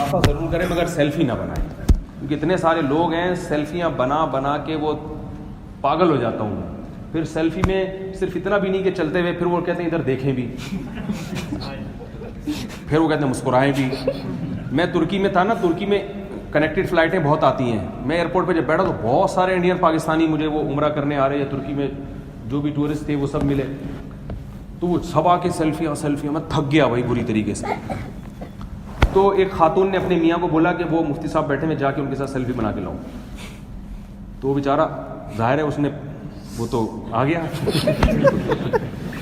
مصافحہ ضرور کریں مگر سیلفی نہ بنائیں، کیونکہ اتنے سارے لوگ ہیں سیلفیاں بنا بنا کے وہ پاگل ہو جاتا ہوں میں. پھر سیلفی میں صرف اتنا بھی نہیں کہ چلتے ہوئے پھر وہ کہتے ہیں ادھر دیکھیں بھی، پھر وہ کہتے ہیں مسکرائیں بھی. میں ترکی میں تھا نا، ترکی میں کنیکٹڈ فلائٹیں بہت آتی ہیں. میں ایئرپورٹ پہ جب بیٹھا تو بہت سارے انڈین پاکستانی مجھے وہ عمرہ کرنے آ رہے ہیں ترکی میں، جو بھی ٹورسٹ تھے وہ سب ملے، تو وہ سب آ کے سیلفیاں. میں تھک گیا بھائی بری طریقے سے. تو ایک خاتون نے اپنے میاں کو بولا کہ وہ مفتی صاحب بیٹھے میں جا کے ان کے ساتھ سیلفی بنا کے لاؤں. تو وہ بیچارہ ظاہر ہے اس نے وہ تو آ گیا.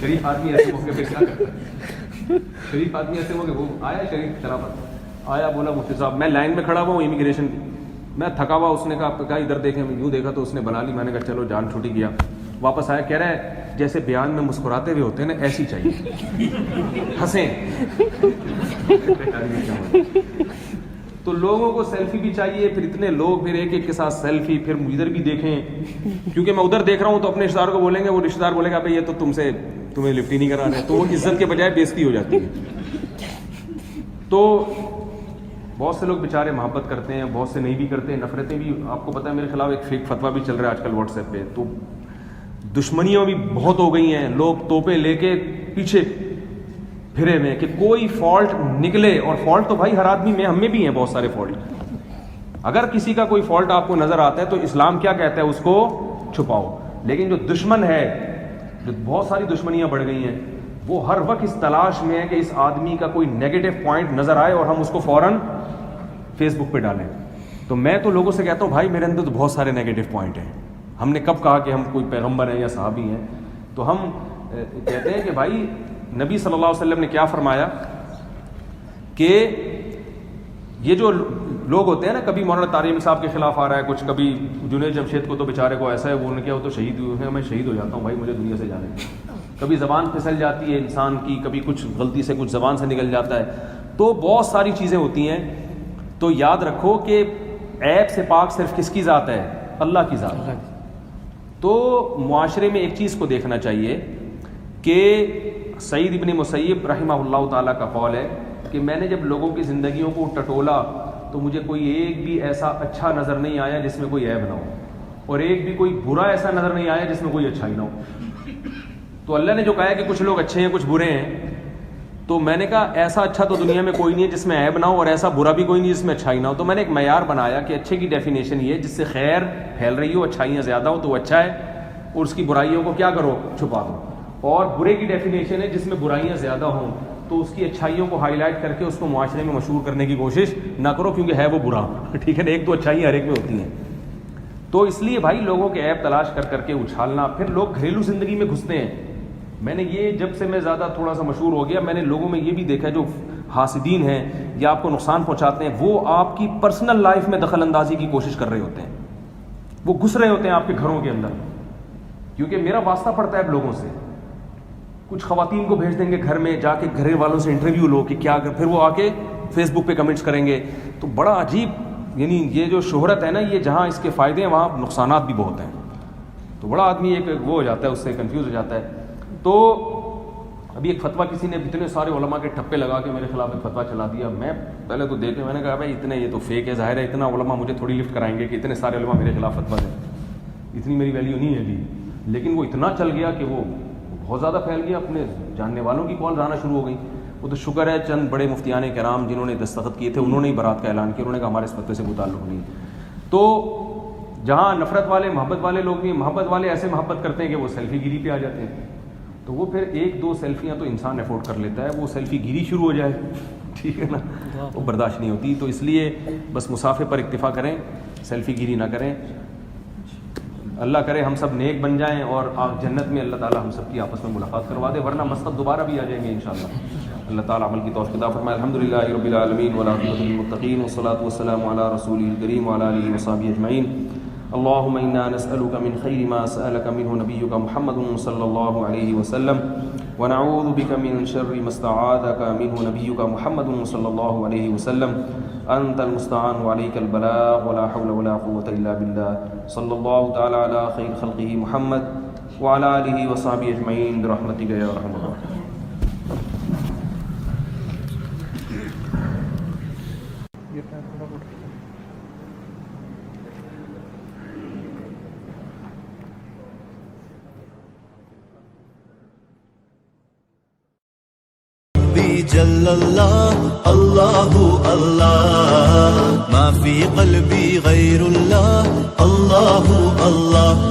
شریف آدمی ایسے موقع پہ کیا کرتا ہے؟ شریف آدمی ایسے موقع وہ آیا، شریف شرافت آیا، بولا مفتی صاحب میں لائن میں کھڑا ہوا ہوں امیگریشن کی، میں تھکا ہوا. اس نے کہا ادھر دیکھیں، میں یوں دیکھا تو اس نے بنا لی. میں نے کہا چلو جان چھوٹی گیا. واپس آیا، کہہ رہا ہے جیسے بیان میں مسکراتے ہوئے ہوتے ہیں نا ایسی چاہیے، ہنسیں. تو لوگوں کو سیلفی بھی چاہیے، پھر اتنے لوگ پھر ایک ایک کے ساتھ سیلفی، پھر ادھر بھی دیکھیں. کیونکہ میں ادھر دیکھ رہا ہوں تو اپنے رشتہ دار کو بولیں گے، وہ رشتہ دار بولے گا بھائی یہ تو تمہیں لفٹ ہی نہیں کرا رہے، تو وہ عزت کے بجائے بےزتی ہو جاتی ہے. تو بہت سے لوگ بیچارے محبت کرتے ہیں، بہت سے نہیں بھی کرتے ہیں. نفرتیں بھی، آپ کو پتہ ہے میرے خلاف ایک فیک فتویٰ بھی چل رہا ہے آج کل واٹس ایپ پہ. تو دشمنیاں بھی بہت ہو گئی ہیں، لوگ توپیں لے کے پیچھے پھرے میں کہ کوئی فالٹ نکلے. اور فالٹ تو بھائی ہر آدمی میں، ہم میں بھی ہیں بہت سارے فالٹ. اگر کسی کا کوئی فالٹ آپ کو نظر آتا ہے تو اسلام کیا کہتا ہے؟ اس کو چھپاؤ. لیکن جو دشمن ہے، جو بہت ساری دشمنیاں بڑھ گئی ہیں، وہ ہر وقت اس تلاش میں ہے کہ اس آدمی کا کوئی نیگیٹو پوائنٹ نظر آئے اور ہم اس کو فوراً فیس بک پہ ڈالیں. تو میں تو لوگوں سے کہتا ہوں بھائی میرے اندر تو بہت سارے نیگیٹو پوائنٹ ہیں. ہم نے کب کہا کہ ہم کوئی پیغمبر ہیں یا صحابی ہیں؟ تو ہم کہتے ہیں کہ بھائی نبی صلی اللہ علیہ وسلم نے کیا فرمایا کہ یہ جو لوگ ہوتے ہیں نا، کبھی مولانا طارق صاحب کے خلاف آ رہا ہے کچھ، کبھی جنید جمشید کو تو بیچارے کو ایسا ہے، وہ نے کیا، وہ تو شہید ہوئے ہیں، میں شہید ہو جاتا ہوں بھائی مجھے دنیا سے جانے. کبھی زبان پھسل جاتی ہے انسان کی، کبھی کچھ غلطی سے کچھ زبان سے نکل جاتا ہے. تو بہت ساری چیزیں ہوتی ہیں. تو یاد رکھو کہ عیب سے پاک صرف کس کی ذات ہے؟ اللہ کی ذات. تو معاشرے میں ایک چیز کو دیکھنا چاہیے کہ سعید ابن مسیب رحمہ اللہ تعالیٰ کا قول ہے کہ میں نے جب لوگوں کی زندگیوں کو ٹٹولا تو مجھے کوئی ایک بھی ایسا اچھا نظر نہیں آیا جس میں کوئی عیب نہ ہو، اور ایک بھی کوئی برا ایسا نظر نہیں آیا جس میں کوئی اچھائی نہ ہو. تو اللہ نے جو کہا ہے کہ کچھ لوگ اچھے ہیں کچھ برے ہیں، تو میں نے کہا ایسا اچھا تو دنیا میں کوئی نہیں ہے جس میں عیب نہ ہو، اور ایسا برا بھی کوئی نہیں جس میں اچھائی نہ ہو. تو میں نے ایک معیار بنایا کہ اچھے کی ڈیفینیشن یہ ہے جس سے خیر پھیل رہی ہو، اچھائیاں زیادہ ہو تو وہ اچھا ہے، اور اس کی برائیوں کو کیا کرو؟ چھپا دو. اور برے کی ڈیفینیشن ہے جس میں برائیاں زیادہ ہوں تو اس کی اچھائیوں کو ہائی لائٹ کر کے اس کو معاشرے میں مشہور کرنے کی کوشش نہ کرو، کیونکہ ہے وہ برا. ٹھیک ہے نا، ایک دو اچھائیاں ہر ایک میں ہوتی ہیں. تو اس لیے بھائی لوگوں کے عیب تلاش کر کر کے اچھالنا، پھر لوگ گھریلو زندگی میں گھستے ہیں. میں نے یہ جب سے میں زیادہ تھوڑا سا مشہور ہو گیا، میں نے لوگوں میں یہ بھی دیکھا ہے جو حاسدین ہیں یا آپ کو نقصان پہنچاتے ہیں، وہ آپ کی پرسنل لائف میں دخل اندازی کی کوشش کر رہے ہوتے ہیں. وہ گھس رہے ہوتے ہیں آپ کے گھروں کے اندر، کیونکہ میرا واسطہ پڑتا ہے اب لوگوں سے. کچھ خواتین کو بھیج دیں گے گھر میں، جا کے گھر والوں سے انٹرویو لو کہ کیا، پھر وہ آ کے فیس بک پہ کمنٹس کریں گے. تو بڑا عجیب، یعنی یہ جو شہرت ہے نا، یہ جہاں اس کے فائدے ہیں وہاں نقصانات بھی بہت ہیں. تو بڑا آدمی ایک وہ ہو جاتا ہے، اس سے کنفیوز ہو جاتا ہے. تو ابھی ایک فتویٰ کسی نے اتنے سارے علماء کے ٹھپے لگا کے میرے خلاف ایک فتویٰ چلا دیا. میں پہلے تو دیکھ کے میں نے کہا بھائی اتنے یہ تو فیک ہے، ظاہر ہے اتنا علماء مجھے تھوڑی لفٹ کرائیں گے کہ اتنے سارے علماء میرے خلاف فتویٰ دیں، اتنی میری ویلیو نہیں ہے ابھی. لیکن وہ اتنا چل گیا کہ وہ بہت زیادہ پھیل گیا، اپنے جاننے والوں کی کالز آنا شروع ہو گئی. وہ تو شکر ہے چند بڑے مفتیان کرام جنہوں نے دستخط کیے تھے انہوں نے ہی برات کا اعلان کیا، انہوں نے کہا ہمارے اس فتوے سے کوئی تعلق نہیں. تو جہاں نفرت والے محبت والے لوگ بھی، محبت والے ایسے محبت کرتے ہیں کہ وہ سیلفی گیری پہ آ جاتے ہیں. تو وہ پھر ایک دو سیلفیاں تو انسان افورڈ کر لیتا ہے، وہ سیلفی گیری شروع ہو جائے، ٹھیک ہے نا، وہ برداشت نہیں ہوتی. تو اس لیے بس مسافے پر اکتفا کریں، سیلفی گیری نہ کریں. اللہ کرے ہم سب نیک بن جائیں اور جنت میں اللہ تعالی ہم سب کی آپس میں ملاقات کروا دے، ورنہ مسجد دوبارہ بھی آ جائیں گے انشاءاللہ. اللہ تعالی عمل کی توفیق عطا فرمائے. الحمدللہ رب العالمین والعاقبۃ للمتقین والصلاۃ والسلام علی رسولہ الکریم وعلی آلہ وصحبہ اجمعین. اللهم إنا نسألك من خير ما سألك منه نبيك محمد صلى الله عليه وسلم ونعوذ بك من شر ما استعاذك منه نبيك محمد صلى الله عليه وسلم. أنت المستعان وعليك البلاغ ولا حول ولا قوة إلا بالله. صلى الله تعالى على خير خلقه محمد وعلى آله وصحبه أجمعين برحمتك يا أرحم الراحمين. یہ پیر تھوڑا اٹھ گیا. جل اللہ اللہ اللہ ما فی قلبی غیر اللہ اللہ اللہ